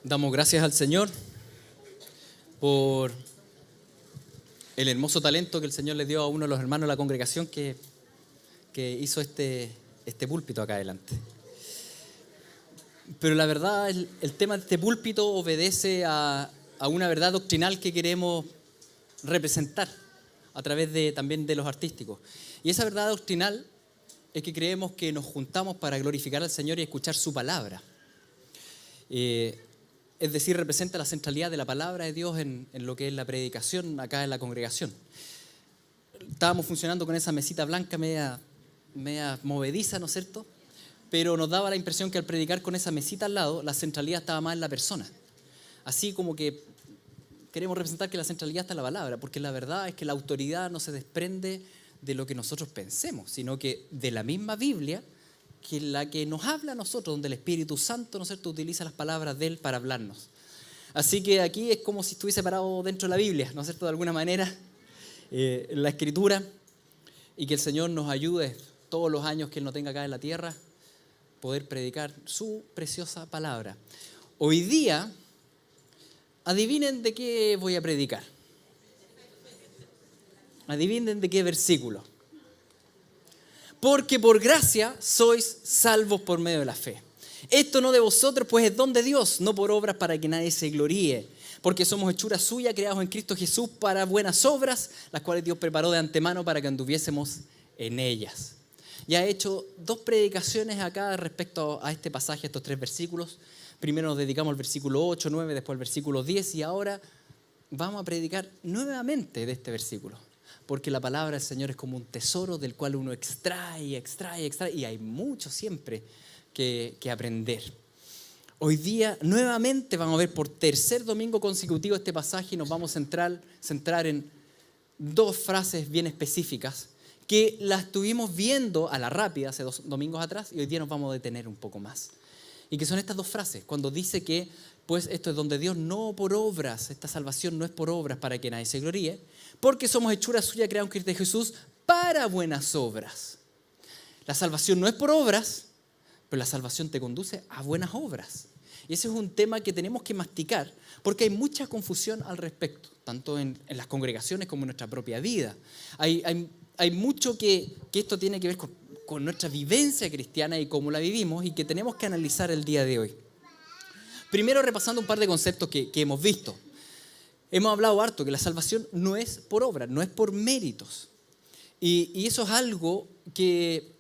Damos gracias al Señor por el hermoso talento que el Señor le dio a uno de los hermanos de la congregación que hizo este púlpito acá adelante. Pero la verdad, el tema de este púlpito obedece a una verdad doctrinal que queremos representar a través también de los artísticos. Y esa verdad doctrinal es que creemos que nos juntamos para glorificar al Señor y escuchar su palabra. Es decir, representa la centralidad de la palabra de Dios en lo que es la predicación acá en la congregación. Estábamos funcionando con esa mesita blanca media movediza, ¿no es cierto? Pero nos daba la impresión que al predicar con esa mesita al lado, la centralidad estaba más en la persona. Así como que queremos representar que la centralidad está en la palabra, porque la verdad es que la autoridad no se desprende de lo que nosotros pensemos, sino que de la misma Biblia, que es la que nos habla a nosotros, donde el Espíritu Santo, ¿no es cierto?, utiliza las palabras de Él para hablarnos. Así que aquí es como si estuviese parado dentro de la Biblia, ¿no es cierto?, de alguna manera, en la Escritura, y que el Señor nos ayude todos los años que Él nos tenga acá en la tierra, poder predicar su preciosa palabra. Hoy día, adivinen de qué voy a predicar. Adivinen de qué versículo. Porque por gracia sois salvos por medio de la fe. Esto no de vosotros, pues es don de Dios, no por obras para que nadie se gloríe. Porque somos hechura suya, creados en Cristo Jesús para buenas obras, las cuales Dios preparó de antemano para que anduviésemos en ellas. Ya he hecho 2 predicaciones acá respecto a este pasaje, a estos 3 versículos. Primero nos dedicamos al versículo 8, 9, después al versículo 10 y ahora vamos a predicar nuevamente de este versículo. Porque la palabra del Señor es como un tesoro del cual uno extrae y hay mucho siempre que aprender. Hoy día nuevamente vamos a ver por tercer domingo consecutivo este pasaje y nos vamos a centrar en 2 frases bien específicas que las estuvimos viendo a la rápida hace 2 domingos atrás y hoy día nos vamos a detener un poco más. Y que son estas 2 frases, cuando dice que pues esto es donde Dios no por obras, esta salvación no es por obras para que nadie se gloríe, porque somos hechura suya creados en Cristo Jesús para buenas obras. La salvación no es por obras, pero la salvación te conduce a buenas obras. Y ese es un tema que tenemos que masticar, porque hay mucha confusión al respecto, tanto en las congregaciones como en nuestra propia vida. Hay mucho que esto tiene que ver con nuestra vivencia cristiana y cómo la vivimos y que tenemos que analizar el día de hoy. Primero repasando un par de conceptos que hemos visto. Hemos hablado harto que la salvación no es por obra, no es por méritos. Y eso es algo que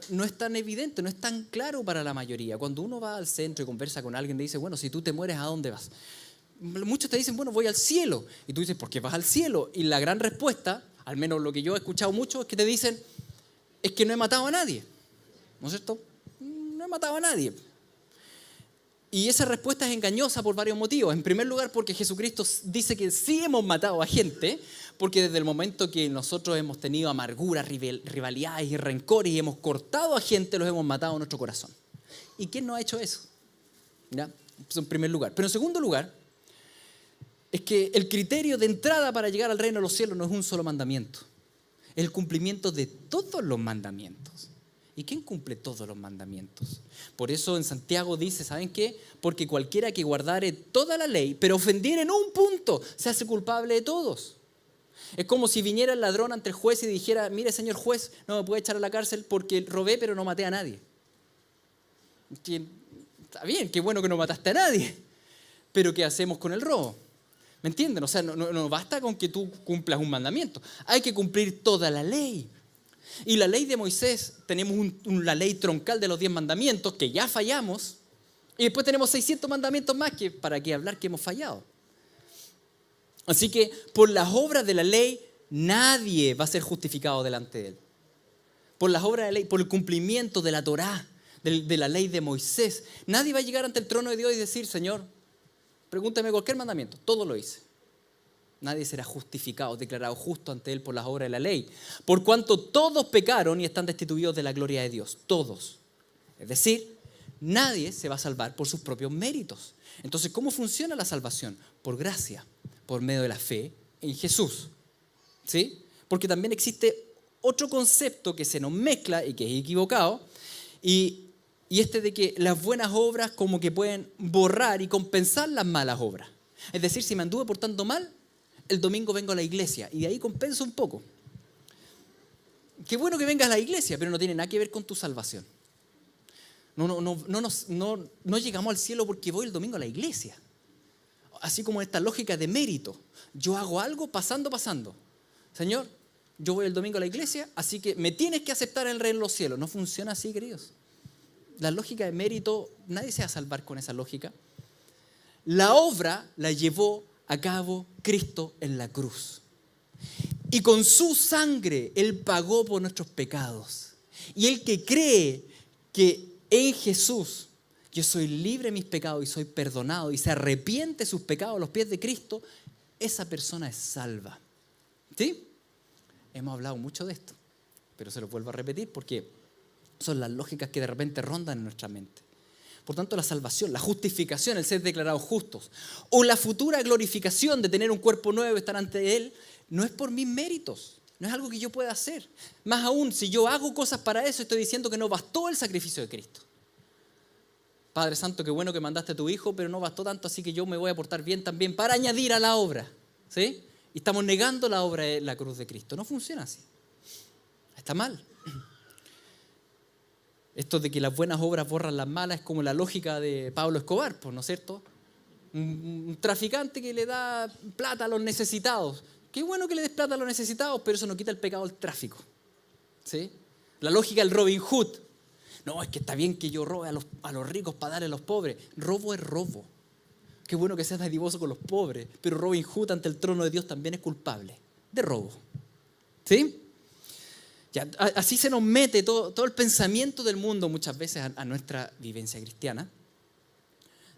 no es tan evidente, no es tan claro para la mayoría. Cuando uno va al centro y conversa con alguien, le dice, bueno, si tú te mueres, ¿a dónde vas? Muchos te dicen, bueno, voy al cielo. Y tú dices, ¿por qué vas al cielo? Y la gran respuesta, al menos lo que yo he escuchado mucho, es que te dicen, es que no he matado a nadie. ¿No es cierto? No he matado a nadie. Y esa respuesta es engañosa por varios motivos. En primer lugar, porque Jesucristo dice que sí hemos matado a gente, porque desde el momento que nosotros hemos tenido amarguras, rivalidades y rencores y hemos cortado a gente, los hemos matado en nuestro corazón. ¿Y quién no ha hecho eso? ¿Ya? Eso en primer lugar. Pero en segundo lugar, es que el criterio de entrada para llegar al reino de los cielos no es un solo mandamiento. Es el cumplimiento de todos los mandamientos. ¿Y quién cumple todos los mandamientos? Por eso en Santiago dice, ¿saben qué? Porque cualquiera que guardare toda la ley, pero ofendiere en un punto, se hace culpable de todos. Es como si viniera el ladrón ante el juez y dijera, mire señor juez, no me puede echar a la cárcel porque robé pero no maté a nadie. Está bien, qué bueno que no mataste a nadie, pero ¿qué hacemos con el robo? ¿Me entienden? O sea, no basta con que tú cumplas un mandamiento, hay que cumplir toda la ley. Y la ley de Moisés, tenemos la ley troncal de los 10 mandamientos, que ya fallamos, y después tenemos 600 mandamientos más, que para qué hablar que hemos fallado. Así que por las obras de la ley, nadie va a ser justificado delante de él. Por las obras de la ley, por el cumplimiento de la Torá, de la ley de Moisés, nadie va a llegar ante el trono de Dios y decir, Señor, pregúntame cualquier mandamiento, todo lo hice. Nadie será justificado, declarado justo ante Él por las obras de la ley. Por cuanto todos pecaron y están destituidos de la gloria de Dios. Todos. Es decir, nadie se va a salvar por sus propios méritos. Entonces, ¿cómo funciona la salvación? Por gracia, por medio de la fe en Jesús. ¿Sí? Porque también existe otro concepto que se nos mezcla y que es equivocado. Y Y de que las buenas obras como que pueden borrar y compensar las malas obras. Es decir, si me anduve portando mal, el domingo vengo a la iglesia y de ahí compenso un poco. Qué bueno que vengas a la iglesia, pero no tiene nada que ver con tu salvación. No llegamos al cielo porque voy el domingo a la iglesia. Así como esta lógica de mérito. Yo hago algo pasando. Señor, yo voy el domingo a la iglesia, así que me tienes que aceptar el reino de los cielos. No funciona así, queridos. La lógica de mérito, nadie se va a salvar con esa lógica. La obra la llevó a cabo Cristo en la cruz. Y con su sangre Él pagó por nuestros pecados. Y el que cree que en Jesús yo soy libre de mis pecados y soy perdonado y se arrepiente de sus pecados a los pies de Cristo, esa persona es salva. ¿Sí? Hemos hablado mucho de esto, pero se lo vuelvo a repetir porque son las lógicas que de repente rondan en nuestra mente. Por tanto, la salvación, la justificación, el ser declarados justos, o la futura glorificación de tener un cuerpo nuevo y estar ante Él, no es por mis méritos, no es algo que yo pueda hacer. Más aún, si yo hago cosas para eso, estoy diciendo que no bastó el sacrificio de Cristo. Padre Santo, qué bueno que mandaste a tu Hijo, pero no bastó tanto, así que yo me voy a portar bien también para añadir a la obra. ¿Sí? Y estamos negando la obra de la cruz de Cristo. No funciona así. Está mal. Esto de que las buenas obras borran las malas es como la lógica de Pablo Escobar, ¿no es cierto? Un traficante que le da plata a los necesitados. Qué bueno que le des plata a los necesitados, pero eso no quita el pecado del tráfico. ¿Sí? La lógica del Robin Hood. No, es que está bien que yo robe a los ricos para darle a los pobres. Robo es robo. Qué bueno que seas dadivoso con los pobres, pero Robin Hood ante el trono de Dios también es culpable de robo. ¿Sí? Ya, así se nos mete todo el pensamiento del mundo muchas veces a nuestra vivencia cristiana,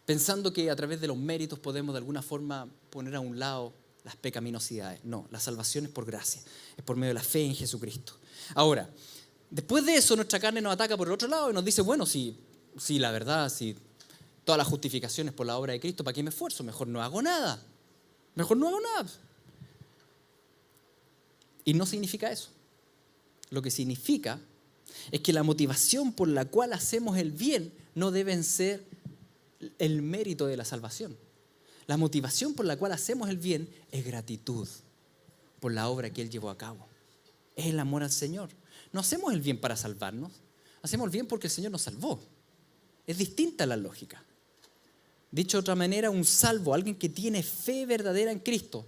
pensando que a través de los méritos podemos de alguna forma poner a un lado las pecaminosidades. No, la salvación es por gracia, es por medio de la fe en Jesucristo. Ahora, después de eso nuestra carne nos ataca por el otro lado y nos dice, bueno, si la verdad, si toda la justificación es por la obra de Cristo, ¿para qué me esfuerzo? Mejor no hago nada. Y no significa eso. Lo que significa es que la motivación por la cual hacemos el bien no debe ser el mérito de la salvación. La motivación por la cual hacemos el bien es gratitud por la obra que Él llevó a cabo. Es el amor al Señor. No hacemos el bien para salvarnos, hacemos el bien porque el Señor nos salvó. Es distinta la lógica. Dicho de otra manera, un salvo, alguien que tiene fe verdadera en Cristo,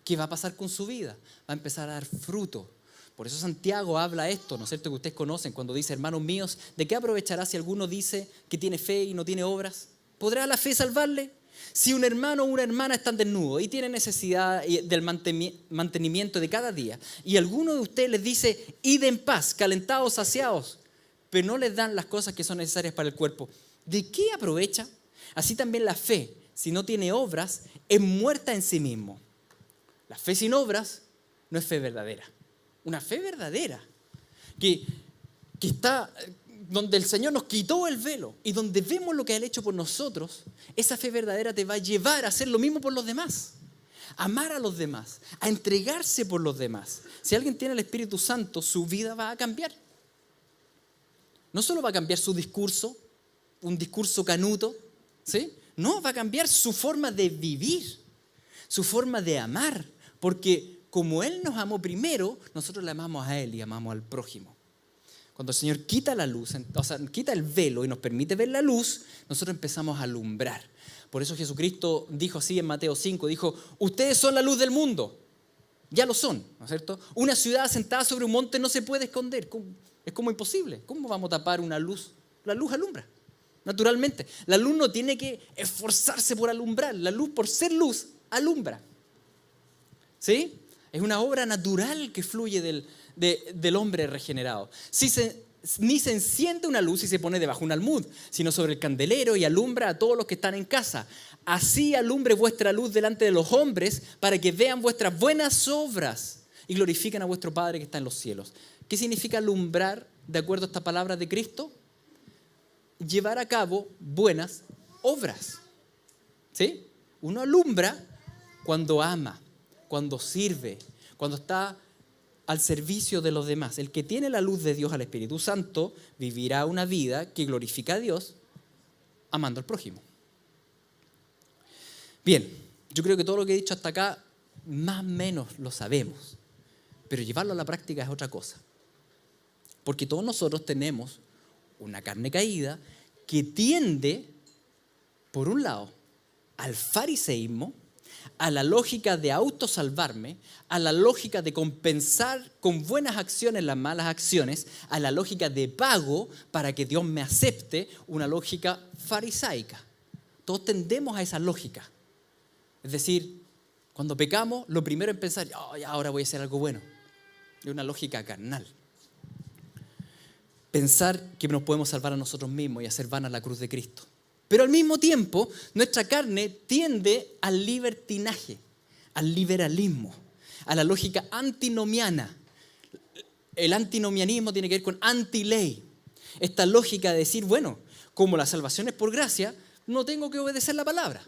¿qué va a pasar con su vida? Va a empezar a dar fruto. Por eso Santiago habla esto, ¿no es cierto?, que ustedes conocen cuando dice, hermanos míos, ¿de qué aprovechará si alguno dice que tiene fe y no tiene obras? ¿Podrá la fe salvarle? Si un hermano o una hermana están desnudos y tienen necesidad del mantenimiento de cada día, y alguno de ustedes les dice, id en paz, calentados, saciados, pero no les dan las cosas que son necesarias para el cuerpo, ¿de qué aprovecha? Así también la fe, si no tiene obras, es muerta en sí mismo. La fe sin obras no es fe verdadera. Una fe verdadera, que está donde el Señor nos quitó el velo y donde vemos lo que Él ha hecho por nosotros, esa fe verdadera te va a llevar a hacer lo mismo por los demás, a amar a los demás, a entregarse por los demás. Si alguien tiene el Espíritu Santo, su vida va a cambiar. No solo va a cambiar su discurso, un discurso canuto, ¿sí? No, va a cambiar su forma de vivir, su forma de amar, porque como Él nos amó primero, nosotros le amamos a Él y amamos al prójimo. Cuando el Señor quita la luz, o sea, quita el velo y nos permite ver la luz, nosotros empezamos a alumbrar. Por eso Jesucristo dijo así en Mateo 5, dijo, ustedes son la luz del mundo. Ya lo son, ¿no es cierto? Una ciudad asentada sobre un monte no se puede esconder. Es como imposible. ¿Cómo vamos a tapar una luz? La luz alumbra, naturalmente. La luz no tiene que esforzarse por alumbrar. La luz, por ser luz, alumbra. ¿Sí? Es una obra natural que fluye del hombre regenerado. Ni se enciende una luz y se pone debajo de un almud, sino sobre el candelero y alumbra a todos los que están en casa. Así alumbre vuestra luz delante de los hombres para que vean vuestras buenas obras y glorifiquen a vuestro Padre que está en los cielos. ¿Qué significa alumbrar de acuerdo a esta palabra de Cristo? Llevar a cabo buenas obras. ¿Sí? Uno alumbra cuando ama, cuando sirve, cuando está al servicio de los demás. El que tiene la luz de Dios al Espíritu Santo vivirá una vida que glorifica a Dios amando al prójimo. Bien, yo creo que todo lo que he dicho hasta acá más o menos lo sabemos, pero llevarlo a la práctica es otra cosa. Porque todos nosotros tenemos una carne caída que tiende, por un lado, al fariseísmo, a la lógica de autosalvarme, a la lógica de compensar con buenas acciones las malas acciones, a la lógica de pago para que Dios me acepte, una lógica farisaica. Todos tendemos a esa lógica. Es decir, cuando pecamos, lo primero es pensar, oh, ya, ahora voy a hacer algo bueno. Es una lógica carnal. Pensar que nos podemos salvar a nosotros mismos y hacer vana la cruz de Cristo. Pero al mismo tiempo, nuestra carne tiende al libertinaje, al liberalismo, a la lógica antinomiana. El antinomianismo tiene que ver con antiley. Esta lógica de decir, bueno, como la salvación es por gracia, no tengo que obedecer la palabra.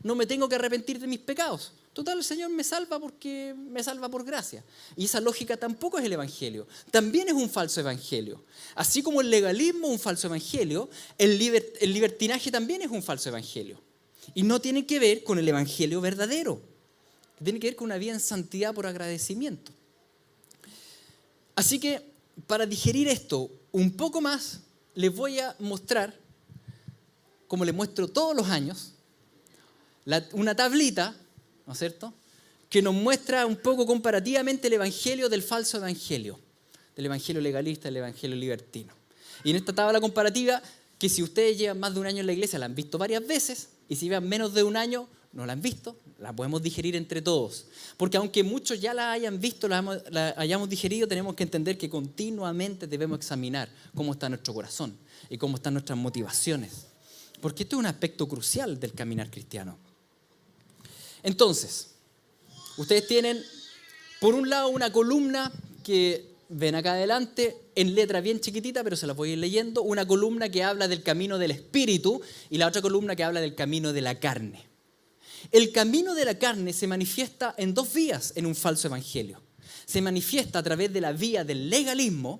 No me tengo que arrepentir de mis pecados. Total, el Señor me salva porque me salva por gracia. Y esa lógica tampoco es el evangelio. También es un falso evangelio. Así como el legalismo es un falso evangelio, el libertinaje también es un falso evangelio. Y no tiene que ver con el evangelio verdadero. Tiene que ver con una vida en santidad por agradecimiento. Así que, para digerir esto un poco más, les voy a mostrar, como les muestro todos los años, una tablita, ¿no es cierto?, que nos muestra un poco comparativamente el evangelio del falso evangelio, del evangelio legalista, del evangelio libertino. Y en esta tabla comparativa, que si ustedes llevan más de un año en la iglesia, la han visto varias veces, y si llevan menos de un año, no la han visto, la podemos digerir entre todos. Porque aunque muchos ya la hayan visto, la hayamos digerido, tenemos que entender que continuamente debemos examinar cómo está nuestro corazón y cómo están nuestras motivaciones. Porque esto es un aspecto crucial del caminar cristiano. Entonces, ustedes tienen, por un lado, una columna que ven acá adelante, en letra bien chiquitita, pero se las voy a ir leyendo, una columna que habla del camino del espíritu y la otra columna que habla del camino de la carne. El camino de la carne se manifiesta en dos vías en un falso evangelio. Se manifiesta a través de la vía del legalismo,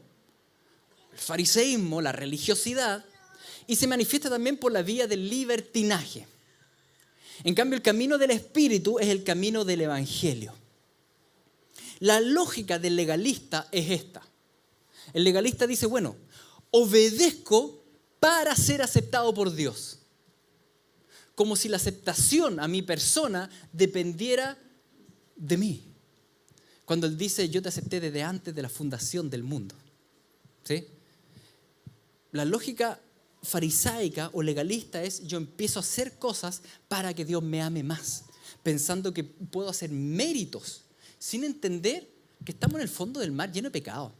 el fariseísmo, la religiosidad, y se manifiesta también por la vía del libertinaje. En cambio, el camino del Espíritu es el camino del Evangelio. La lógica del legalista es esta. El legalista dice, bueno, obedezco para ser aceptado por Dios. Como si la aceptación a mi persona dependiera de mí. Cuando él dice, yo te acepté desde antes de la fundación del mundo. ¿Sí? La lógica farisaica o legalista es yo empiezo a hacer cosas para que Dios me ame más, pensando que puedo hacer méritos, sin entender que estamos en el fondo del mar lleno de pecado.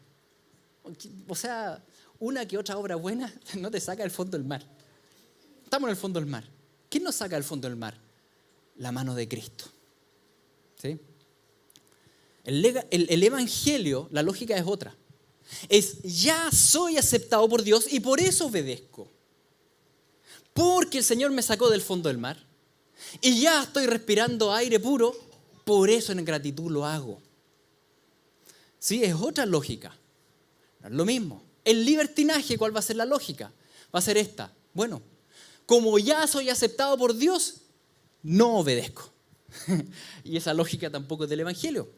O sea, una que otra obra buena no te saca del fondo del mar. Estamos en el fondo del mar. ¿Quién nos saca del fondo del mar? La mano de Cristo. ¿Sí? El evangelio, la lógica es otra. Es ya soy aceptado por Dios y por eso obedezco. Porque el Señor me sacó del fondo del mar y ya estoy respirando aire puro, por eso en gratitud lo hago. Sí, es otra lógica. No es lo mismo. El libertinaje, ¿cuál va a ser la lógica? Va a ser esta. Bueno, como ya soy aceptado por Dios, no obedezco. Y esa lógica tampoco es del evangelio.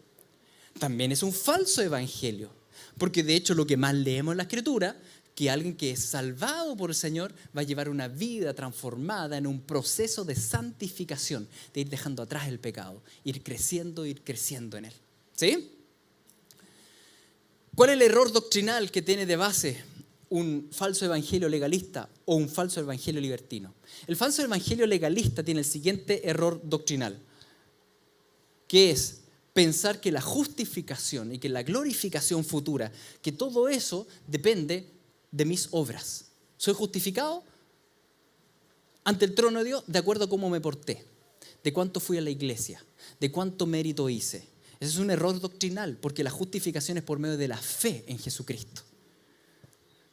También es un falso evangelio. Porque de hecho lo que más leemos en la Escritura, que alguien que es salvado por el Señor va a llevar una vida transformada en un proceso de santificación, de ir dejando atrás el pecado, ir creciendo en él. ¿Sí? ¿Cuál es el error doctrinal que tiene de base un falso evangelio legalista o un falso evangelio libertino? El falso evangelio legalista tiene el siguiente error doctrinal, que es pensar que la justificación y que la glorificación futura, que todo eso depende de mis obras. Soy justificado ante el trono de Dios de acuerdo a cómo me porté, de cuánto fui a la iglesia, de cuánto mérito hice. Ese es un error doctrinal, porque la justificación es por medio de la fe en Jesucristo.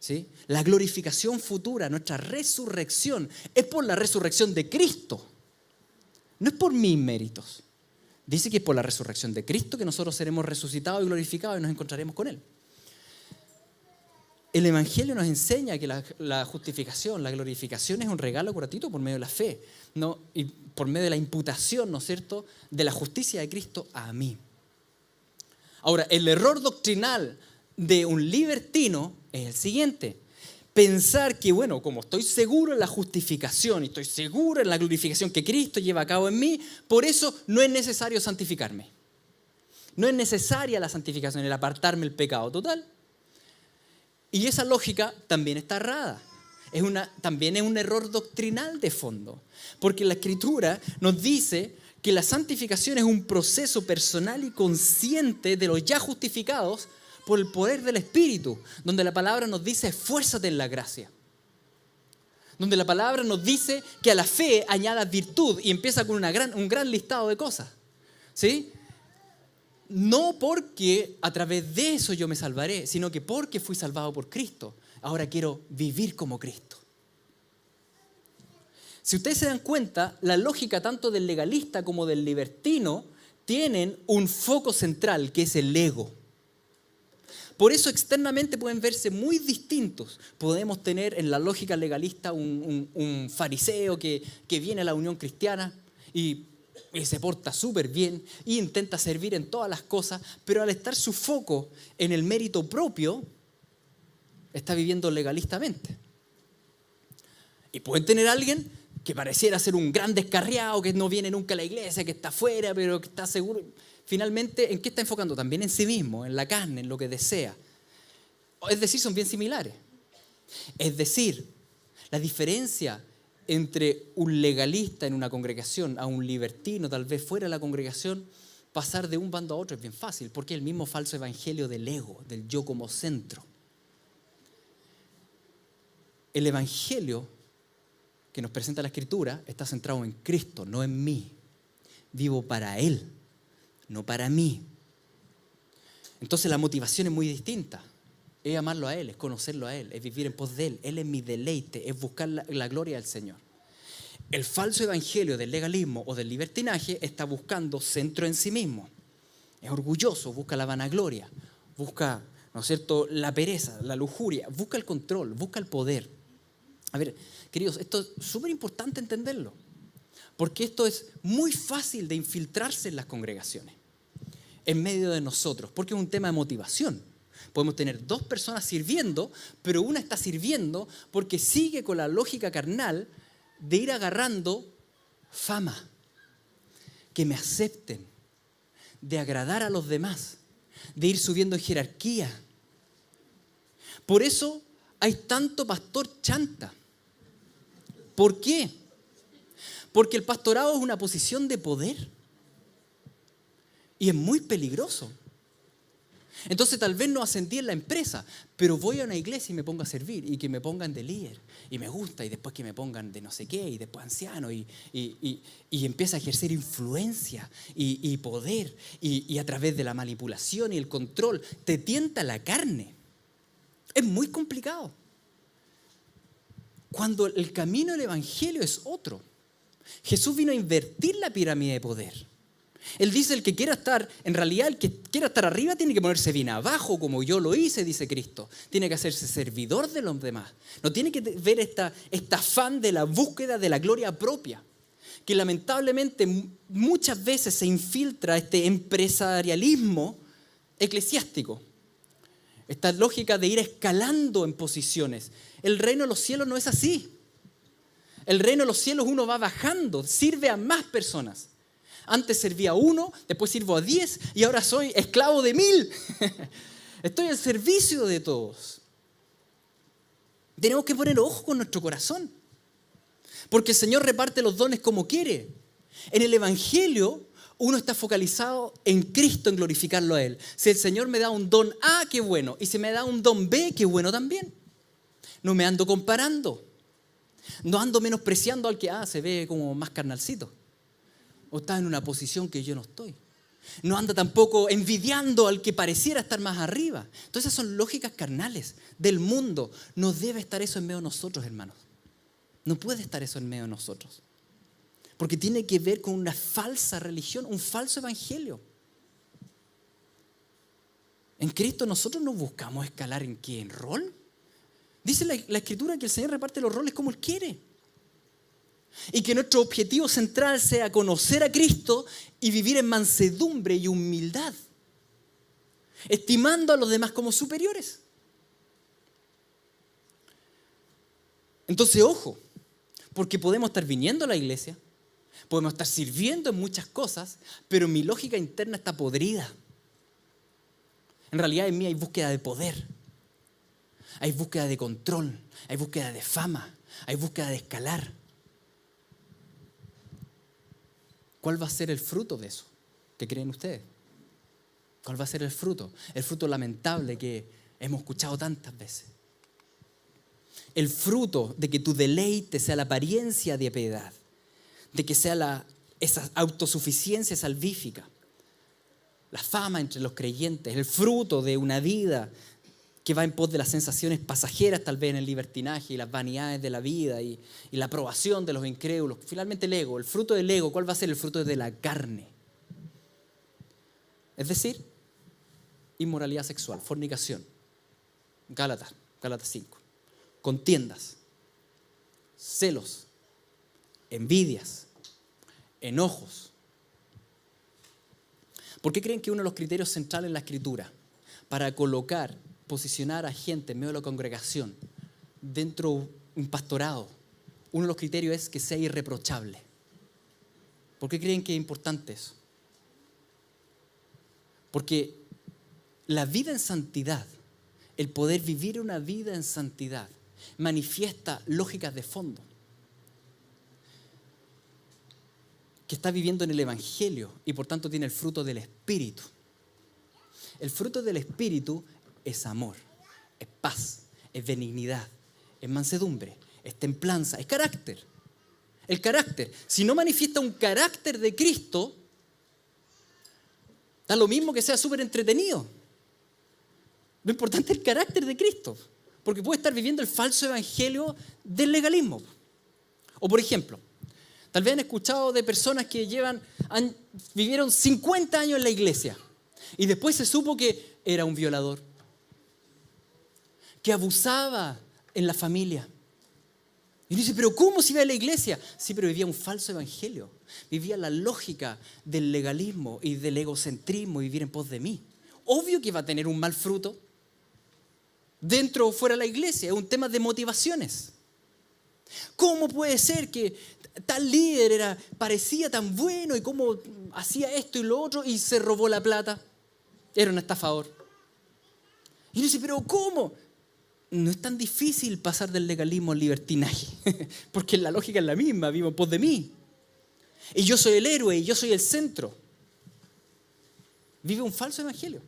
¿Sí? La glorificación futura, nuestra resurrección, es por la resurrección de Cristo. No es por mis méritos. Dice que es por la resurrección de Cristo que nosotros seremos resucitados y glorificados y nos encontraremos con Él. El Evangelio nos enseña que la justificación, la glorificación es un regalo gratuito por medio de la fe, ¿no? Y por medio de la imputación, ¿no es cierto?, de la justicia de Cristo a mí. Ahora, el error doctrinal de un libertino es el siguiente: pensar que, bueno, como estoy seguro en la justificación y estoy seguro en la glorificación que Cristo lleva a cabo en mí, por eso no es necesario santificarme. No es necesaria la santificación, el apartarme del pecado total. Y esa lógica también está errada. También es un error doctrinal de fondo. Porque la Escritura nos dice que la santificación es un proceso personal y consciente de los ya justificados por el poder del Espíritu, donde la palabra nos dice: esfuérzate en la gracia. Donde la palabra nos dice que a la fe añadas virtud y empieza con un gran listado de cosas. ¿Sí? No porque a través de eso yo me salvaré, sino que porque fui salvado por Cristo. Ahora quiero vivir como Cristo. Si ustedes se dan cuenta, la lógica tanto del legalista como del libertino tienen un foco central, que es el ego. Por eso externamente pueden verse muy distintos. Podemos tener en la lógica legalista un fariseo que viene a la unión cristiana y se porta súper bien e intenta servir en todas las cosas, pero al estar su foco en el mérito propio, está viviendo legalistamente. Y pueden tener a alguien que pareciera ser un gran descarriado, que no viene nunca a la iglesia, que está afuera, pero que está seguro. Finalmente, ¿en qué está enfocando? También en sí mismo, en la carne, en lo que desea. Es decir, son bien similares. Es decir, la diferencia entre un legalista en una congregación a un libertino tal vez fuera de la congregación, pasar de un bando a otro es bien fácil, porque es el mismo falso evangelio del ego, del yo como centro. El evangelio que nos presenta la Escritura está centrado en Cristo, no en mí. Vivo para Él, no para mí. Entonces la motivación es muy distinta. Es amarlo a Él, es conocerlo a Él, es vivir en pos de Él. Él es mi deleite, es buscar la gloria del Señor. El falso evangelio del legalismo o del libertinaje está buscando centro en sí mismo. Es orgulloso, busca la vanagloria, busca, ¿no es cierto?, la pereza, la lujuria, busca el control, busca el poder. A ver, queridos, esto es súper importante entenderlo, porque esto es muy fácil de infiltrarse en las congregaciones, en medio de nosotros, porque es un tema de motivación. Podemos tener dos personas sirviendo, pero una está sirviendo porque sigue con la lógica carnal de ir agarrando fama, que me acepten, de agradar a los demás, de ir subiendo en jerarquía. Por eso hay tanto pastor chanta. ¿Por qué? Porque el pastorado es una posición de poder y es muy peligroso. Entonces tal vez no ascendí en la empresa, pero voy a una iglesia y me pongo a servir y que me pongan de líder y me gusta, y después que me pongan de no sé qué y después anciano y empieza a ejercer influencia y poder y a través de la manipulación y el control te tienta la carne. Es muy complicado. Cuando el camino del evangelio es otro. Jesús vino a invertir la pirámide de poder. Él dice: el que quiera estar, en realidad el que quiera estar arriba tiene que ponerse bien abajo, como yo lo hice, dice Cristo. Tiene que hacerse servidor de los demás. No tiene que ver esta afán de la búsqueda de la gloria propia, que lamentablemente muchas veces se infiltra este empresarialismo eclesiástico. Esta lógica de ir escalando en posiciones. El reino de los cielos no es así. El reino de los cielos uno va bajando, sirve a más personas. Antes servía a 1, después sirvo a 10 y ahora soy esclavo de 1000. Estoy al servicio de todos. Tenemos que poner ojo con nuestro corazón, porque el Señor reparte los dones como quiere. En el evangelio uno está focalizado en Cristo, en glorificarlo a Él. Si el Señor me da un don A, qué bueno. Y si me da un don B, qué bueno también. No me ando comparando. No ando menospreciando al que se ve como más carnalcito, o está en una posición que yo no estoy. No anda tampoco envidiando al que pareciera estar más arriba. Entonces esas son lógicas carnales del mundo. No debe estar eso en medio de nosotros, hermanos. No puede estar eso en medio de nosotros. Porque tiene que ver con una falsa religión, un falso evangelio. En Cristo nosotros no buscamos escalar ¿en qué? ¿En rol? Dice la Escritura que el Señor reparte los roles como Él quiere. Y que nuestro objetivo central sea conocer a Cristo y vivir en mansedumbre y humildad, estimando a los demás como superiores. Entonces, ojo, porque podemos estar viniendo a la iglesia, podemos estar sirviendo en muchas cosas, pero mi lógica interna está podrida. En realidad en mí hay búsqueda de poder, hay búsqueda de control, hay búsqueda de fama, hay búsqueda de escalar. ¿Cuál va a ser el fruto de eso? ¿Qué creen ustedes? ¿Cuál va a ser el fruto? El fruto lamentable que hemos escuchado tantas veces. El fruto de que tu deleite sea la apariencia de piedad, de que sea esa autosuficiencia salvífica, la fama entre los creyentes, el fruto de una vida que va en pos de las sensaciones pasajeras, tal vez en el libertinaje y las vanidades de la vida y la aprobación de los incrédulos. Finalmente el ego, el fruto del ego, ¿cuál va a ser el fruto de la carne? Es decir, inmoralidad sexual, fornicación. Gálatas 5. Contiendas, celos, envidias, enojos. ¿Por qué creen que uno de los criterios centrales en la Escritura para posicionar a gente en medio de la congregación, dentro de un pastorado, uno de los criterios es que sea irreprochable? ¿Por qué creen que es importante eso? Porque la vida en santidad, el poder vivir una vida en santidad, manifiesta lógicas de fondo que está viviendo en el Evangelio y por tanto tiene el fruto del Espíritu. El fruto del Espíritu es amor, es paz, es benignidad, es mansedumbre, es templanza, es carácter. El carácter, si no manifiesta un carácter de Cristo, da lo mismo que sea súper entretenido. Lo importante es el carácter de Cristo, porque puede estar viviendo el falso evangelio del legalismo. O por ejemplo, tal vez han escuchado de personas que vivieron 50 años en la iglesia y después se supo que era un violador, que abusaba en la familia. Y uno dice, ¿pero cómo si iba a la iglesia? Sí, pero vivía un falso evangelio. Vivía la lógica del legalismo y del egocentrismo y vivir en pos de mí. Obvio que va a tener un mal fruto. Dentro o fuera de la iglesia, es un tema de motivaciones. ¿Cómo puede ser que tal líder parecía tan bueno y cómo hacía esto y lo otro y se robó la plata? Era un estafador. Y uno dice, ¿pero cómo? No es tan difícil pasar del legalismo al libertinaje, porque la lógica es la misma, vivo en pos de mí. Y yo soy el héroe y yo soy el centro. Vive un falso evangelio.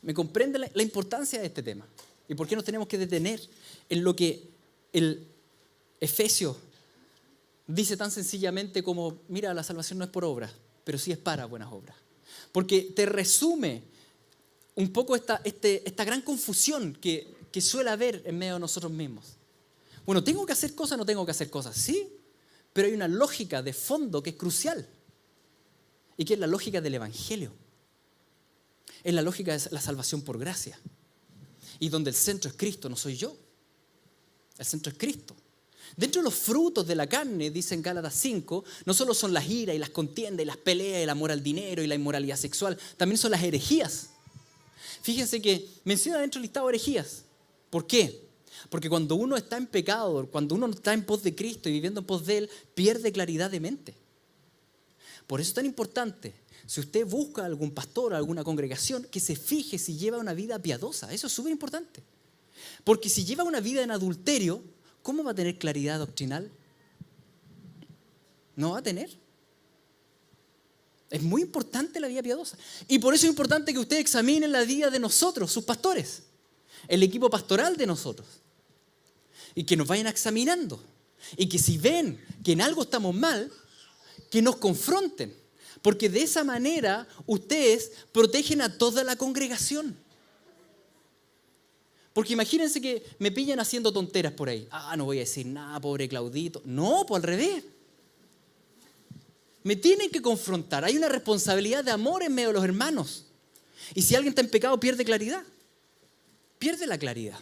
¿Me comprende la importancia de este tema? ¿Y por qué nos tenemos que detener en lo que el Efesios dice tan sencillamente como, mira, la salvación no es por obras, pero sí es para buenas obras? Porque te resume un poco esta gran confusión que suele haber en medio de nosotros mismos. Bueno, ¿tengo que hacer cosas o no tengo que hacer cosas? Sí, pero hay una lógica de fondo que es crucial y que es la lógica del Evangelio. Es la lógica de la salvación por gracia. Y donde el centro es Cristo, no soy yo. El centro es Cristo. Dentro de los frutos de la carne, dice en Gálatas 5, no solo son las iras y las contiendas y las peleas, el amor al dinero y la inmoralidad sexual, también son las herejías. Fíjense que menciona dentro del listado herejías. ¿Por qué? Porque cuando uno está en pecado, cuando uno está en pos de Cristo y viviendo en pos de Él, pierde claridad de mente. Por eso es tan importante, si usted busca a algún pastor o alguna congregación, que se fije si lleva una vida piadosa. Eso es súper importante. Porque si lleva una vida en adulterio, ¿cómo va a tener claridad doctrinal? No va a tener. Es muy importante la vida piadosa. Y por eso es importante que usted examine la vida de nosotros, sus pastores, el equipo pastoral de nosotros. Y que nos vayan examinando. Y que si ven que en algo estamos mal, que nos confronten. Porque de esa manera ustedes protegen a toda la congregación. Porque imagínense que me pillan haciendo tonteras por ahí. No voy a decir nada, pobre Claudito. No, pues al revés. Me tienen que confrontar. Hay una responsabilidad de amor en medio de los hermanos. Y si alguien está en pecado, pierde claridad. Pierde la claridad.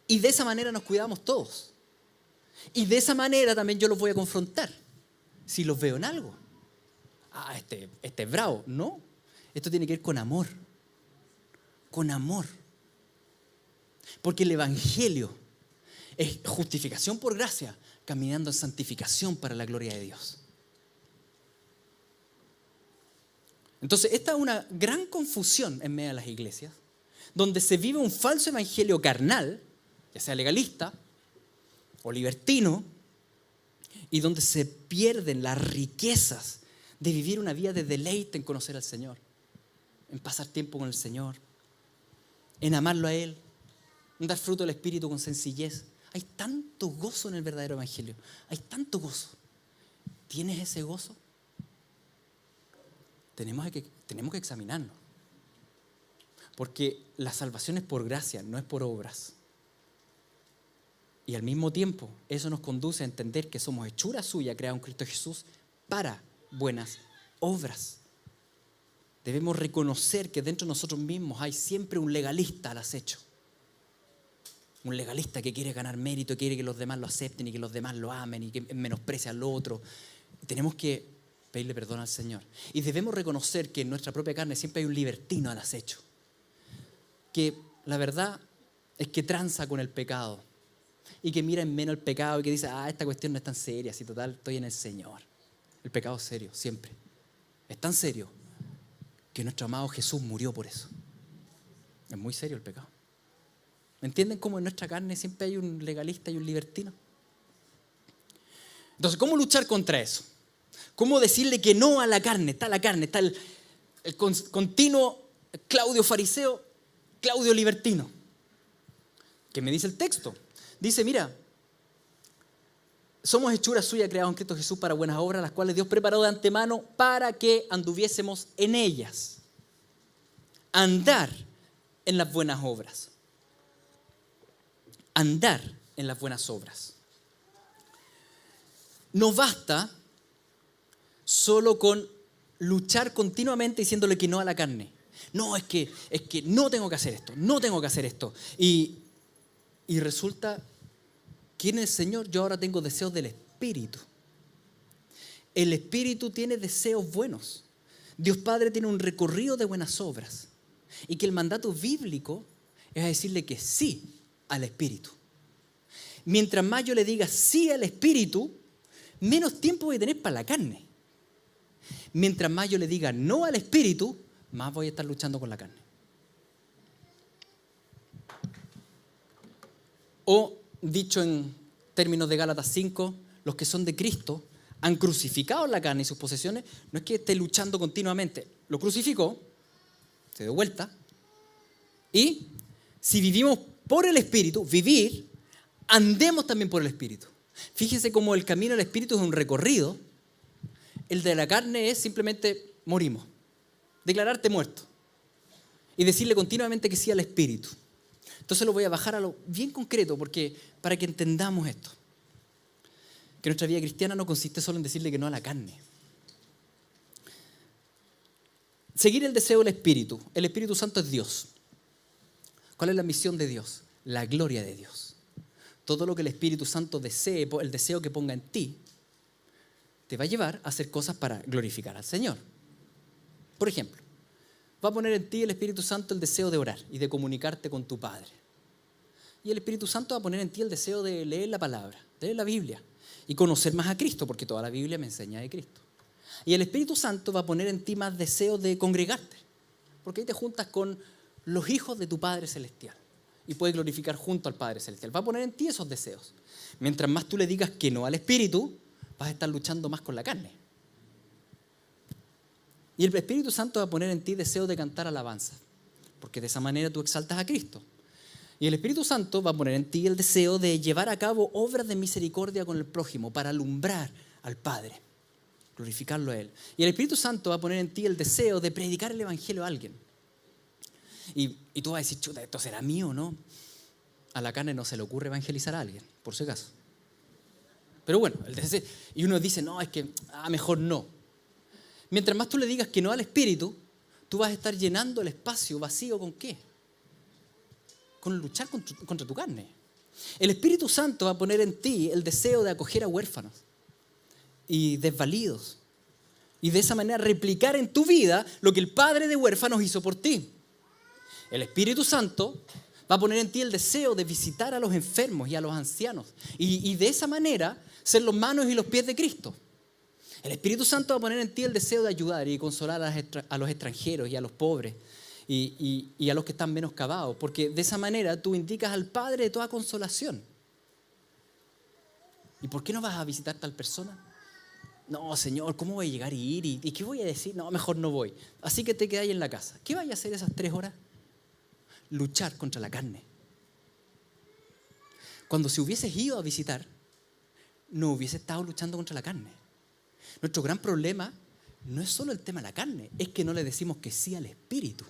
Y de esa manera nos cuidamos todos. Y de esa manera también yo los voy a confrontar. Si los veo en algo. Este es bravo. No. Esto tiene que ver con amor. Con amor. Porque el Evangelio es justificación por gracia, caminando en santificación para la gloria de Dios. Entonces, esta es una gran confusión en medio de las iglesias, donde se vive un falso evangelio carnal, ya sea legalista o libertino, y donde se pierden las riquezas de vivir una vida de deleite en conocer al Señor, en pasar tiempo con el Señor, en amarlo a Él, en dar fruto del Espíritu con sencillez. Hay tanto gozo en el verdadero evangelio, hay tanto gozo. ¿Tienes ese gozo? Tenemos que examinarnos. Porque la salvación es por gracia, no es por obras. Y al mismo tiempo, eso nos conduce a entender que somos hechura suya, creada en Cristo Jesús, para buenas obras. Debemos reconocer que dentro de nosotros mismos hay siempre un legalista al acecho. Un legalista que quiere ganar mérito, quiere que los demás lo acepten y que los demás lo amen y que menosprecia al otro. Tenemos que pedirle perdón al Señor. Y debemos reconocer que en nuestra propia carne siempre hay un libertino al acecho. Que la verdad es que tranza con el pecado. Y que mira en menos el pecado y que dice, esta cuestión no es tan seria, si total estoy en el Señor. El pecado es serio, siempre. Es tan serio que nuestro amado Jesús murió por eso. Es muy serio el pecado. ¿Me entienden cómo en nuestra carne siempre hay un legalista y un libertino? Entonces, ¿cómo luchar contra eso? ¿Cómo decirle que no a la carne? Está la carne, está el continuo Claudio fariseo, Claudio libertino. ¿Qué me dice el texto? Dice, mira, somos hechura suya creados en Cristo Jesús para buenas obras, las cuales Dios preparó de antemano para que anduviésemos en ellas. Andar en las buenas obras. Andar en las buenas obras. No basta solo con luchar continuamente diciéndole que no a la carne. No, es que no tengo que hacer esto, no tengo que hacer esto. Y resulta que en el Señor yo ahora tengo deseos del Espíritu. El Espíritu tiene deseos buenos. Dios Padre tiene un recorrido de buenas obras. Y que el mandato bíblico es decirle que sí al Espíritu. Mientras más yo le diga sí al Espíritu, menos tiempo voy a tener para la carne. Mientras más yo le diga no al Espíritu, más voy a estar luchando con la carne. O, dicho en términos de Gálatas 5, los que son de Cristo han crucificado la carne y sus posesiones. No es que esté luchando continuamente. Lo crucificó, se dio vuelta. Y si vivimos por el Espíritu, andemos también por el Espíritu. Fíjense cómo el camino del Espíritu es un recorrido. El de la carne es simplemente morimos. Declararte muerto. Y decirle continuamente que sí al Espíritu. Entonces lo voy a bajar a lo bien concreto para que entendamos esto. Que nuestra vida cristiana no consiste solo en decirle que no a la carne. Seguir el deseo del Espíritu. El Espíritu Santo es Dios. ¿Cuál es la misión de Dios? La gloria de Dios. Todo lo que el Espíritu Santo desee, el deseo que ponga en ti, te va a llevar a hacer cosas para glorificar al Señor. Por ejemplo, va a poner en ti el Espíritu Santo el deseo de orar y de comunicarte con tu Padre. Y el Espíritu Santo va a poner en ti el deseo de leer la palabra, de leer la Biblia y conocer más a Cristo, porque toda la Biblia me enseña de Cristo. Y el Espíritu Santo va a poner en ti más deseo de congregarte, porque ahí te juntas con los hijos de tu Padre Celestial y puedes glorificar junto al Padre Celestial. Va a poner en ti esos deseos. Mientras más tú le digas que no al Espíritu, vas a estar luchando más con la carne. Y el Espíritu Santo va a poner en ti deseo de cantar alabanza, porque de esa manera tú exaltas a Cristo. Y el Espíritu Santo va a poner en ti el deseo de llevar a cabo obras de misericordia con el prójimo para alumbrar al Padre, glorificarlo a Él. Y el Espíritu Santo va a poner en ti el deseo de predicar el Evangelio a alguien. Y tú vas a decir, chuta, ¿esto será mío o no? A la carne no se le ocurre evangelizar a alguien, por si acaso. Pero bueno, y uno dice, no, es que mejor no. Mientras más tú le digas que no al Espíritu, tú vas a estar llenando el espacio vacío ¿con qué? Con luchar contra tu carne. El Espíritu Santo va a poner en ti el deseo de acoger a huérfanos y desvalidos. Y de esa manera replicar en tu vida lo que el Padre de huérfanos hizo por ti. El Espíritu Santo va a poner en ti el deseo de visitar a los enfermos y a los ancianos. Y de esa manera ser los manos y los pies de Cristo. El Espíritu Santo va a poner en ti el deseo de ayudar y consolar a los extranjeros y a los pobres y a los que están menoscabados, porque de esa manera tú indicas al Padre de toda consolación. ¿Y por qué no vas a visitar tal persona? No, Señor, ¿cómo voy a llegar y ir? ¿Y qué voy a decir? No, mejor no voy. Así que te quedas ahí en la casa. ¿Qué vayas a hacer esas 3 horas? Luchar contra la carne. Cuando si hubieses ido a visitar, no hubieses estado luchando contra la carne. Nuestro gran problema no es solo el tema de la carne, es que no le decimos que sí al Espíritu.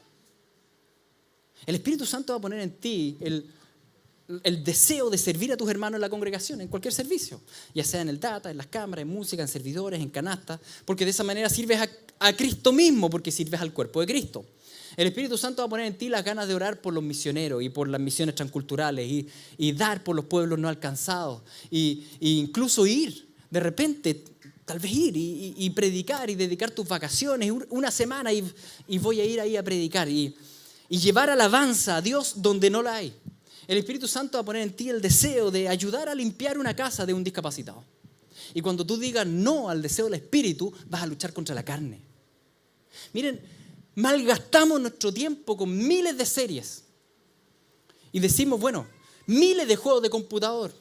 El Espíritu Santo va a poner en ti el deseo de servir a tus hermanos en la congregación, en cualquier servicio, ya sea en el data, en las cámaras, en música, en servidores, en canastas, porque de esa manera sirves a Cristo mismo, porque sirves al cuerpo de Cristo. El Espíritu Santo va a poner en ti las ganas de orar por los misioneros y por las misiones transculturales y dar por los pueblos no alcanzados e incluso ir, de repente, tal vez ir y predicar y dedicar tus vacaciones, una semana y voy a ir ahí a predicar y llevar alabanza a Dios donde no la hay. El Espíritu Santo va a poner en ti el deseo de ayudar a limpiar una casa de un discapacitado. Y cuando tú digas no al deseo del Espíritu, vas a luchar contra la carne. Miren, malgastamos nuestro tiempo con miles de series. Y decimos, bueno, miles de juegos de computador.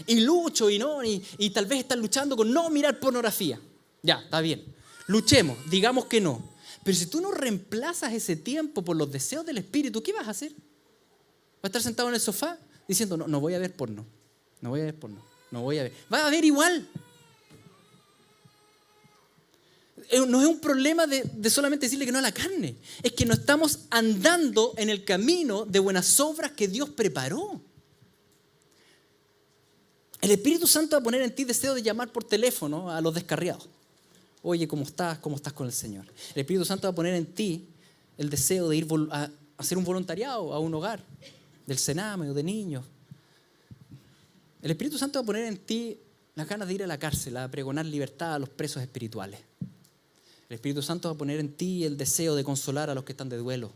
Y lucho y tal vez estás luchando con no mirar pornografía. Ya, está bien. Luchemos, digamos que no. Pero si tú no reemplazas ese tiempo por los deseos del Espíritu, ¿qué vas a hacer? ¿Vas a estar sentado en el sofá diciendo, no voy a ver porno, no voy a ver porno, no voy a ver? Vas a ver igual. No es un problema de solamente decirle que no a la carne. Es que no estamos andando en el camino de buenas obras que Dios preparó. El Espíritu Santo va a poner en ti deseo de llamar por teléfono a los descarriados. Oye, ¿cómo estás? ¿Cómo estás con el Señor? El Espíritu Santo va a poner en ti el deseo de ir a hacer un voluntariado a un hogar del Sename o de niños. El Espíritu Santo va a poner en ti las ganas de ir a la cárcel, a pregonar libertad a los presos espirituales. El Espíritu Santo va a poner en ti el deseo de consolar a los que están de duelo,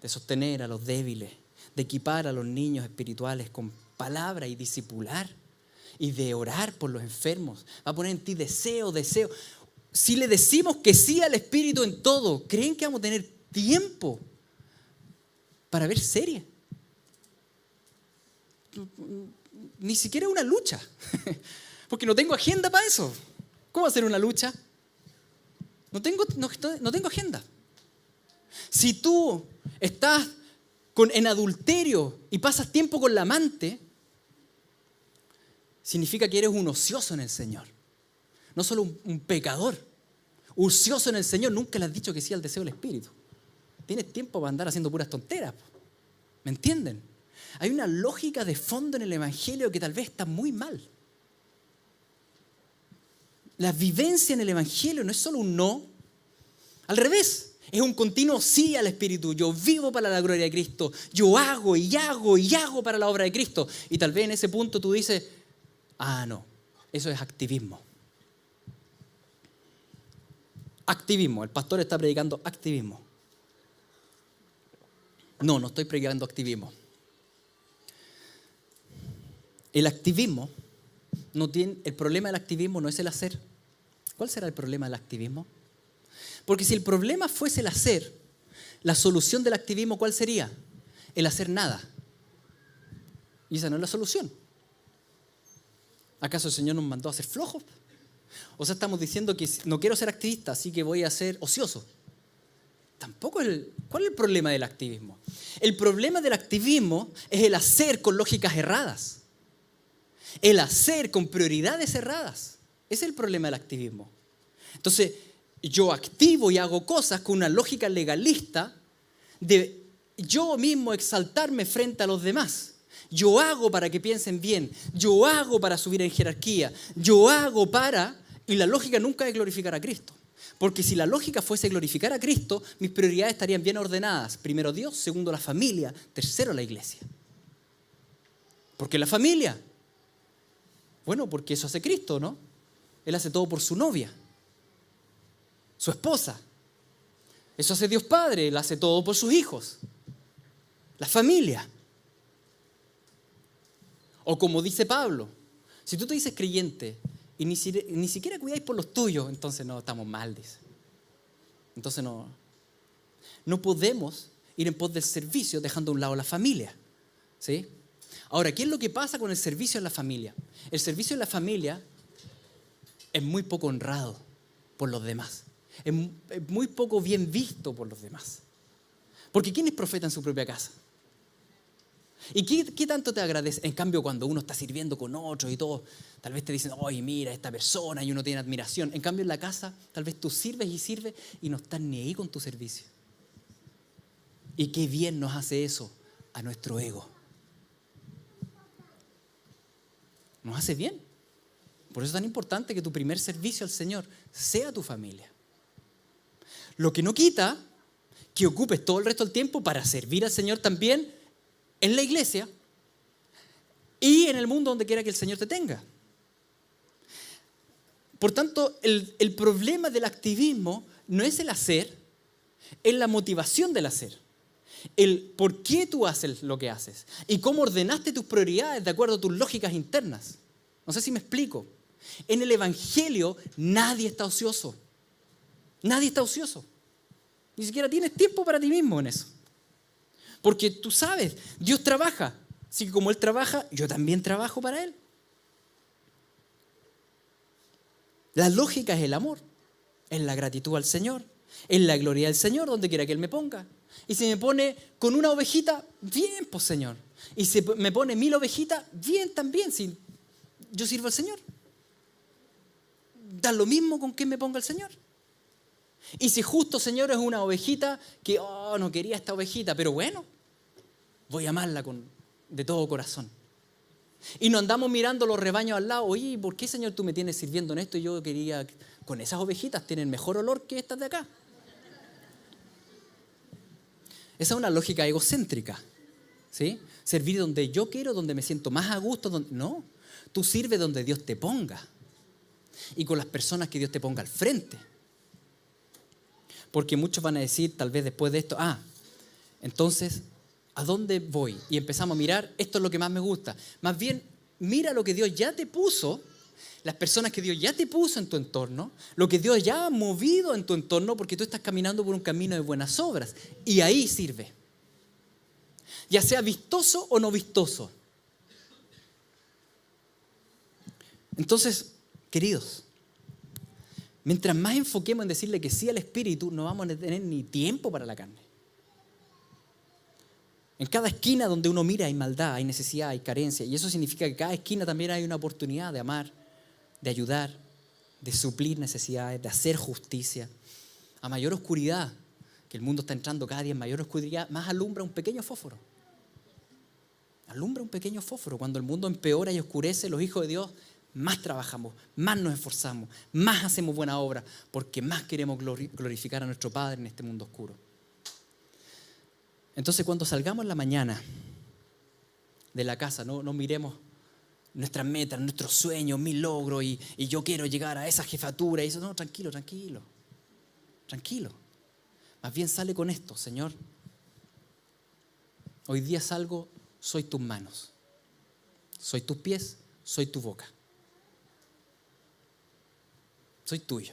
de sostener a los débiles, de equipar a los niños espirituales con palabra y discipular y de orar por los enfermos. Va a poner en ti deseo. Si le decimos que sí al Espíritu en todo, ¿creen que vamos a tener tiempo para ver series? Ni siquiera una lucha, porque no tengo agenda para eso. ¿Cómo hacer una lucha? No tengo agenda. Si tú estás en adulterio y pasas tiempo con la amante, significa que eres un ocioso en el Señor. No solo un pecador, ocioso en el Señor. Nunca le has dicho que sí al deseo del Espíritu. Tienes tiempo para andar haciendo puras tonteras. ¿Me entienden? Hay una lógica de fondo en el Evangelio que tal vez está muy mal. La vivencia en el Evangelio no es solo un no. Al revés, es un continuo sí al Espíritu. Yo vivo para la gloria de Cristo. Yo hago y hago y hago para la obra de Cristo. Y tal vez en ese punto tú dices, no, eso es activismo. Activismo, el pastor está predicando activismo. No estoy predicando activismo. El activismo el problema del activismo no es el hacer. ¿Cuál será el problema del activismo? Porque si el problema fuese el hacer, la solución del activismo, ¿cuál sería? El hacer nada. Y esa no es la solución. ¿Acaso el Señor nos mandó a ser flojos? O sea, estamos diciendo que no quiero ser activista, así que voy a ser ocioso. Tampoco ¿cuál es el problema del activismo? El problema del activismo es el hacer con lógicas erradas. El hacer con prioridades erradas. Ese es el problema del activismo. Entonces, yo activo y hago cosas con una lógica legalista de yo mismo exaltarme frente a los demás. Yo hago para que piensen bien. Yo hago para subir en jerarquía. Yo hago para... Y la lógica nunca es glorificar a Cristo. Porque si la lógica fuese glorificar a Cristo, mis prioridades estarían bien ordenadas. Primero Dios, segundo la familia, tercero la iglesia. ¿Por qué la familia? Bueno, porque eso hace Cristo, ¿no? Él hace todo por su novia, su esposa. Eso hace Dios Padre, Él hace todo por sus hijos. La familia. O como dice Pablo, si tú te dices creyente y ni siquiera cuidáis por los tuyos, entonces no, estamos mal, dice. Entonces no podemos ir en pos del servicio dejando a un lado la familia, ¿sí? Ahora, ¿qué es lo que pasa con el servicio en la familia? El servicio en la familia es muy poco honrado por los demás. Es muy poco bien visto por los demás. Porque ¿quién es profeta en su propia casa? ¿Y qué tanto te agradece? En cambio, cuando uno está sirviendo con otros y todo, tal vez te dicen, oye, mira, esta persona, y uno tiene admiración. En cambio, en la casa, tal vez tú sirves y no estás ni ahí con tu servicio. Y qué bien nos hace eso a nuestro ego. Nos hace bien. Por eso es tan importante que tu primer servicio al Señor sea tu familia. Lo que no quita que ocupes todo el resto del tiempo para servir al Señor también en la iglesia y en el mundo donde quiera que el Señor te tenga. Por tanto, el problema del activismo no es el hacer, es la motivación del hacer. El por qué tú haces lo que haces y cómo ordenaste tus prioridades de acuerdo a tus lógicas internas. No sé si me explico. En el Evangelio nadie está ocioso. Nadie está ocioso. Ni siquiera tienes tiempo para ti mismo en eso. Porque tú sabes, Dios trabaja. Así que como Él trabaja, yo también trabajo para Él. La lógica es el amor, es la gratitud al Señor, es la gloria del Señor donde quiera que Él me ponga. Y si me pone con una ovejita, bien, pues Señor. Y si me pone 1000 ovejitas, bien también, si yo sirvo al Señor. Da lo mismo con quien me ponga el Señor. Y si justo, Señor, es una ovejita que, no quería esta ovejita, pero bueno, voy a amarla de todo corazón. Y no andamos mirando los rebaños al lado, oye, ¿por qué, Señor, tú me tienes sirviendo en esto? Y yo quería, con esas ovejitas tienen mejor olor que estas de acá. Esa es una lógica egocéntrica, ¿sí? Servir donde yo quiero, donde me siento más a gusto. No, tú sirves donde Dios te ponga y con las personas que Dios te ponga al frente. Porque muchos van a decir, tal vez después de esto, entonces, ¿a dónde voy? Y empezamos a mirar, esto es lo que más me gusta. Más bien, mira lo que Dios ya te puso, las personas que Dios ya te puso en tu entorno, lo que Dios ya ha movido en tu entorno, porque tú estás caminando por un camino de buenas obras. Y ahí sirve. Ya sea vistoso o no vistoso. Entonces, queridos, mientras más enfoquemos en decirle que sí al Espíritu, no vamos a tener ni tiempo para la carne. En cada esquina donde uno mira hay maldad, hay necesidad, hay carencia. Y eso significa que en cada esquina también hay una oportunidad de amar, de ayudar, de suplir necesidades, de hacer justicia. A mayor oscuridad, que el mundo está entrando cada día en mayor oscuridad, más alumbra un pequeño fósforo. Alumbra un pequeño fósforo. Cuando el mundo empeora y oscurece, los hijos de Dios más trabajamos, más nos esforzamos, más hacemos buena obra, porque más queremos glorificar a nuestro Padre en este mundo oscuro. Entonces, cuando salgamos en la mañana de la casa, no miremos nuestras metas, nuestros sueños, mis logros y yo quiero llegar a esa jefatura y eso. No, tranquilo. Más bien sale con esto, Señor. Hoy día salgo, soy tus manos, soy tus pies, soy tu boca. Soy tuyo.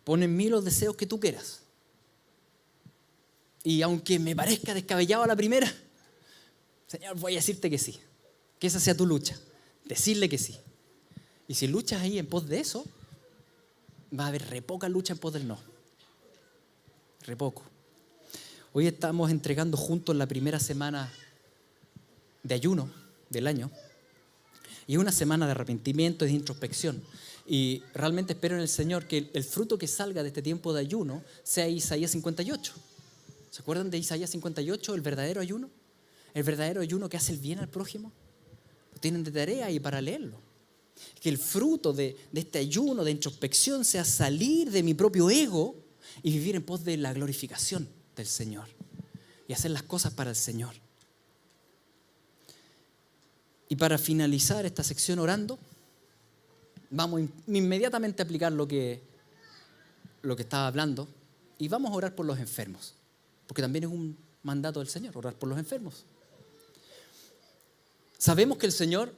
Pon en mí los deseos que tú quieras. Y aunque me parezca descabellado a la primera, Señor, voy a decirte que sí. Que esa sea tu lucha. Decirle que sí. Y si luchas ahí en pos de eso, va a haber re poca lucha en pos del no. Re poco. Hoy estamos entregando juntos la primera semana de ayuno del año. Y es una semana de arrepentimiento y de introspección. Y realmente espero en el Señor que el fruto que salga de este tiempo de ayuno sea Isaías 58. ¿Se acuerdan de Isaías 58, el verdadero ayuno? El verdadero ayuno que hace el bien al prójimo. Lo tienen de tarea y para leerlo. Que el fruto de este ayuno, de introspección, sea salir de mi propio ego y vivir en pos de la glorificación del Señor. Y hacer las cosas para el Señor. Y para finalizar esta sección orando, vamos inmediatamente a aplicar lo que estaba hablando y vamos a orar por los enfermos. Porque también es un mandato del Señor, orar por los enfermos. Sabemos que el Señor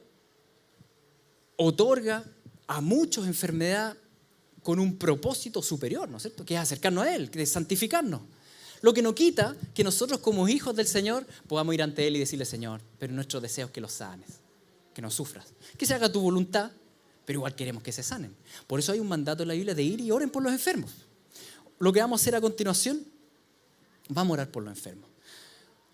otorga a muchos enfermedad con un propósito superior, ¿no es cierto? Que es acercarnos a Él, que es santificarnos. Lo que no quita que nosotros como hijos del Señor podamos ir ante Él y decirle: Señor, pero nuestro deseo es que los sanes, que no sufras, que se haga tu voluntad, pero igual queremos que se sanen. Por eso hay un mandato en la Biblia de ir y oren por los enfermos. Lo que vamos a hacer a continuación, vamos a orar por los enfermos.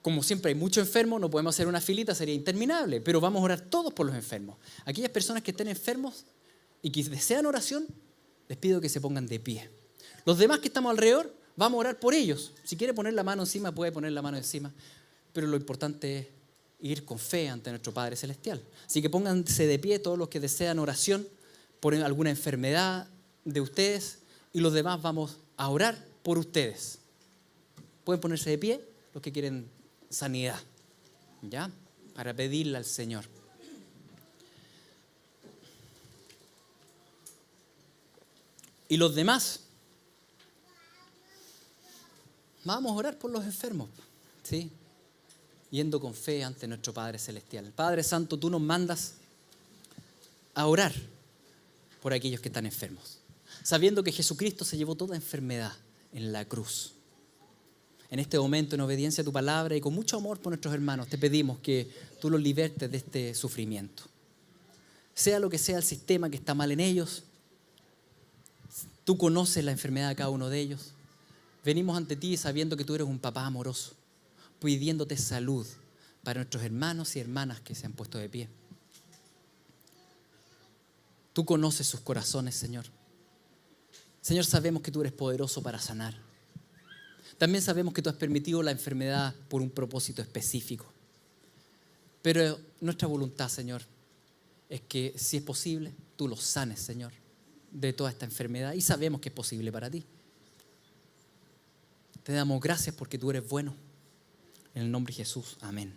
Como siempre hay muchos enfermos, no podemos hacer una filita, sería interminable, pero vamos a orar todos por los enfermos. Aquellas personas que estén enfermos y que desean oración, les pido que se pongan de pie. Los demás que estamos alrededor, vamos a orar por ellos. Si quiere poner la mano encima, puede poner la mano encima, pero lo importante es ir con fe ante nuestro Padre Celestial. Así que pónganse de pie todos los que desean oración por alguna enfermedad de ustedes, y los demás vamos a orar por ustedes. Pueden ponerse de pie los que quieren sanidad, ¿ya? Para pedirle al Señor. Y los demás, vamos a orar por los enfermos, ¿sí? Yendo con fe ante nuestro Padre Celestial. Padre Santo, tú nos mandas a orar por aquellos que están enfermos, sabiendo que Jesucristo se llevó toda enfermedad en la cruz. En este momento, en obediencia a tu palabra y con mucho amor por nuestros hermanos, te pedimos que tú los libertes de este sufrimiento. Sea lo que sea el sistema que está mal en ellos, tú conoces la enfermedad de cada uno de ellos. Venimos ante ti sabiendo que tú eres un papá amoroso, pidiéndote salud para nuestros hermanos y hermanas que se han puesto de pie. Tú conoces sus corazones, Señor. Señor, sabemos que tú eres poderoso para sanar. También sabemos que tú has permitido la enfermedad por un propósito específico. Pero nuestra voluntad, Señor, es que si es posible, tú los sanes, Señor, de toda esta enfermedad. Y sabemos que es posible para ti. Te damos gracias porque tú eres bueno. En el nombre de Jesús, amén.